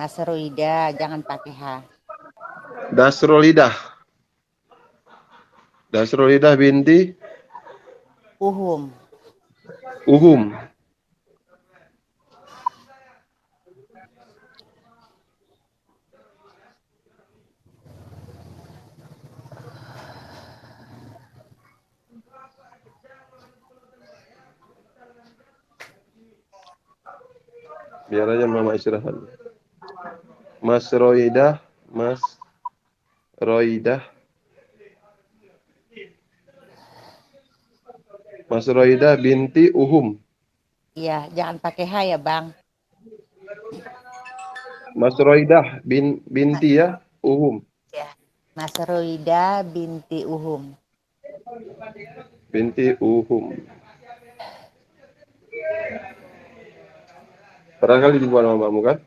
Masroida, jangan pakai H. Dasrolidah. Dasrolidah binti Uhum. Uhum. Biar aja mama istirahat. Mas Roidah, Mas Roidah, Mas Roidah binti Uhum. Iya, jangan pakai H ya, Bang. Mas Roidah binti ya Uhum. Ya. Masroida binti Uhum. Binti Uhum. Pernah kali dibuat sama mamamu kan?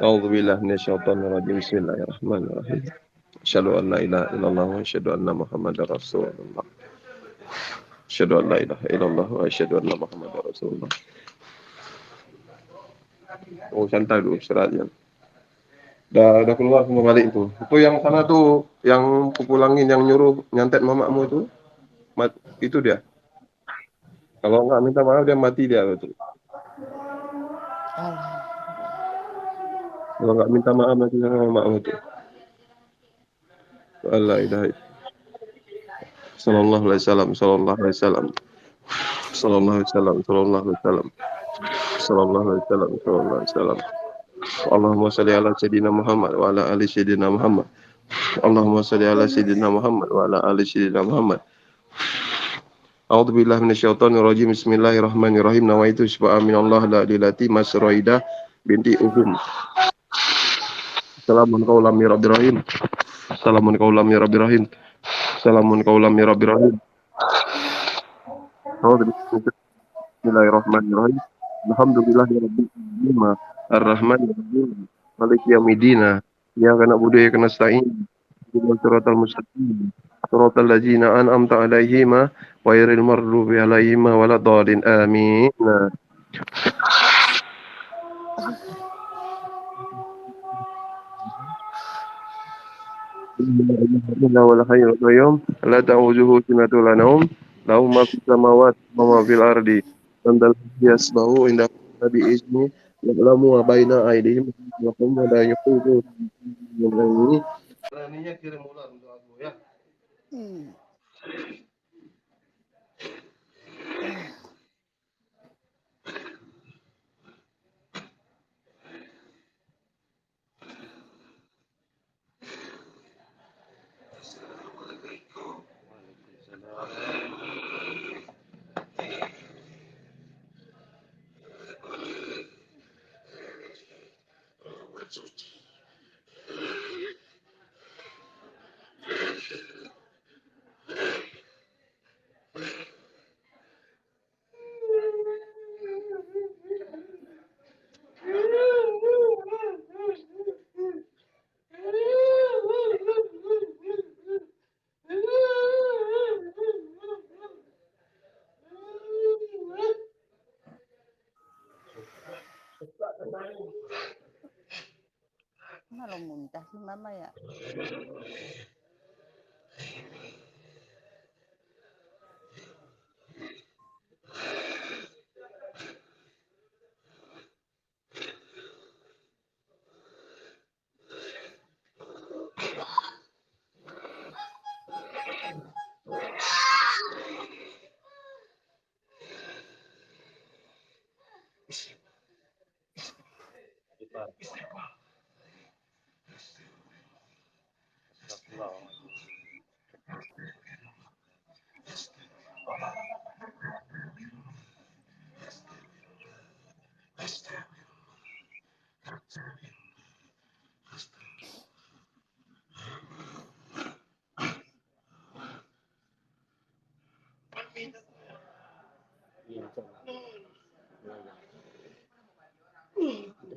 A'udzubillah minasyaitonirrajim. Bismillahirrahmanirrahim. Asyhadu an la ilaha illallah wa asyhadu anna Muhammadar Rasulullah. Asyhadu an la ilaha illallah wa asyhadu anna Muhammadar Rasulullah. Oh, santai dulu istirahatnya. Udah keluar semua balik itu. Itu yang sana tuh, yang pulangin, yang nyuruh nyantet mamamu itu, itu dia. Kalau nggak minta maaf dia mati dia betul. Allah. Kalau nggak minta maaf nanti sama mamamu itu. Allah ilaha sallallahu alaihi wasallam, sallallahu alaihi wasallam, sallallahu alaihi wasallam, sallallahu alaihi wasallam, sallallahu alaihi wasallam, sallallahu alaihi wasallam. Allahumma shalli ala sayyidina Muhammad wa ala ali sayyidina Muhammad. Allahumma shalli ala sayyidina Muhammad wa ala ali sayyidina Muhammad. A'udzu billahi minasyaitonir rajim. Bismillahirrahmanirrahim. Nawaitu syfa'a minallah la dilati Masroidah binti Uhum. Salamun qaulam mir rabbir rahim. Salamun qaulam mir rabbir rahim. Salamun qaulam mir rabbir rahim. Bismillahirrahmanirrahim. Alhamdulillahirabbil alamin. Arrahmanir rahim. Maliki yaumiddin. Iyyaka na'budu wa iyyaka nasta'in. Ihdinas siratal mustaqim. Siratal ladzina an'amta 'alaihim ghairil maghdubi 'alaihim waladdallin. Amin. Inna wal hayyul qayyum la ta'udzuhu sinatun wa la nawm lahu ma fis samawati wa ma fil ardi man dhal ladzi yasma'u inda bi izni ya'lamu ma baina aydihim wa hum la yuhituna min ilmihi. Beraninya kirim ular untuk aku ya. Malah muntah sih Mama ya.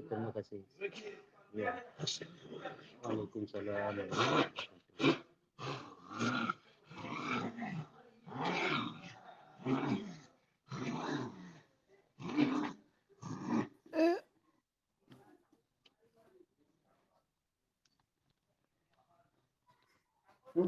Terima kasih. Ya. Waalaikumsalam. Gak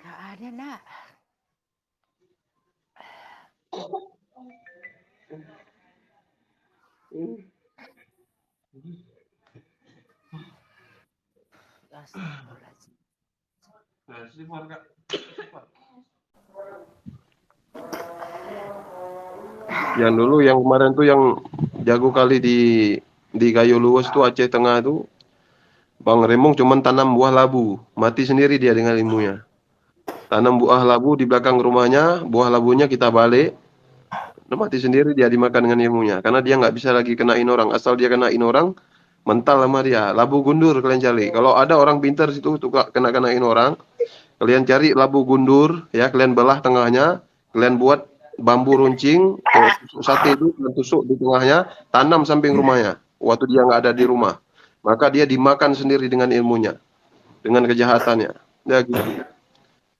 ada, nak. Astagfirullahaladzim. Yang dulu yang kemarin tuh yang jago kali di Gayo Luwes tuh Aceh Tengah tuh Bang Remong cuman tanam buah labu, mati sendiri dia dengan ilmunya. Tanam buah labu di belakang rumahnya, buah labunya kita balik, udah mati sendiri dia dimakan dengan ilmunya. Karena dia nggak bisa lagi kenain orang, asal dia kenain orang, mental sama dia. Labu gundur kalian cari. Kalau ada orang pintar situ tuh kenain orang, kalian cari labu gundur, ya kalian belah tengahnya, kalian buat bambu runcing, sate itu kalian tusuk di tengahnya, tanam samping rumahnya. Waktu dia nggak ada di rumah, maka dia dimakan sendiri dengan ilmunya, dengan kejahatannya. Ya gitu.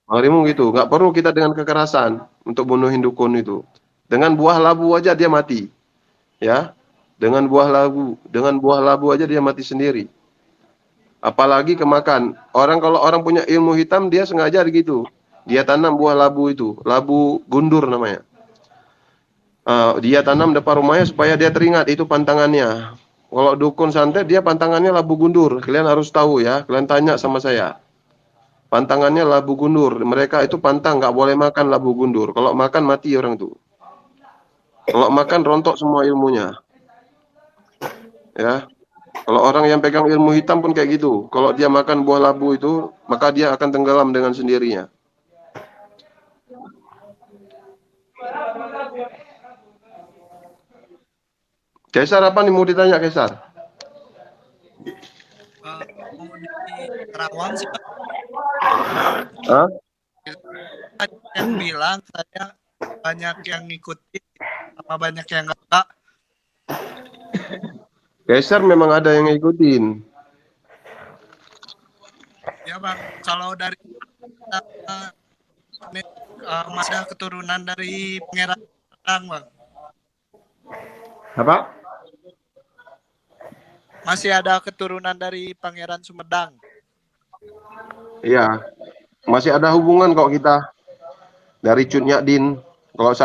Harimau gitu, nggak perlu kita dengan kekerasan untuk bunuhin dukun itu. Dengan buah labu aja dia mati, ya. Dengan buah labu aja dia mati sendiri. Apalagi kemakan. Kalau orang punya ilmu hitam dia sengaja gitu. Dia tanam buah labu itu, labu gundur namanya. Dia tanam depan rumahnya supaya dia teringat itu pantangannya. Kalau dukun santet dia pantangannya labu gundur. Kalian harus tahu ya. Kalian tanya sama saya. Pantangannya labu gundur. Mereka itu pantang nggak boleh makan labu gundur. Kalau makan mati orang tuh. Kalau makan rontok semua ilmunya. Ya. Kalau orang yang pegang ilmu hitam pun kayak gitu. Kalau dia makan buah labu itu, maka dia akan tenggelam dengan sendirinya. Kaisar apa nih mau ditanya Kaisar? Mau di Terawang sih Pak. Hah? Yang bilang saya banyak yang ngikutin sama banyak yang enggak. Kaisar memang ada yang ngikutin. Ya Bang, kalau dari masih ada keturunan dari Pangeran Sumedang Bang. Apa? Masih ada keturunan dari Pangeran Sumedang. Iya. Masih ada hubungan kok kita dari Cut Nyadin. Kalau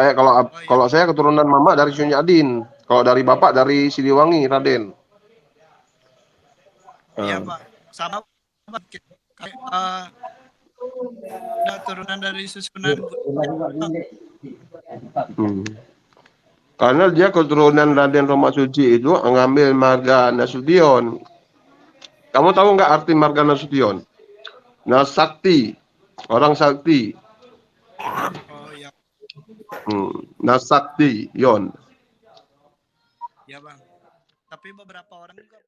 saya keturunan mama dari Cut Nyadin. Kalau dari bapak dari Siliwangi, Raden. Iya Pak, sama Bang. Ada keturunan dari Susunan Hmm. Karena dia keturunan Raden Roma Suci itu ngambil marga Nasution. Kamu tahu nggak arti marga Nasution? Nasakti, orang sakti. Oh iya, Nasakti, Yon. ya Bang. Tapi beberapa orang juga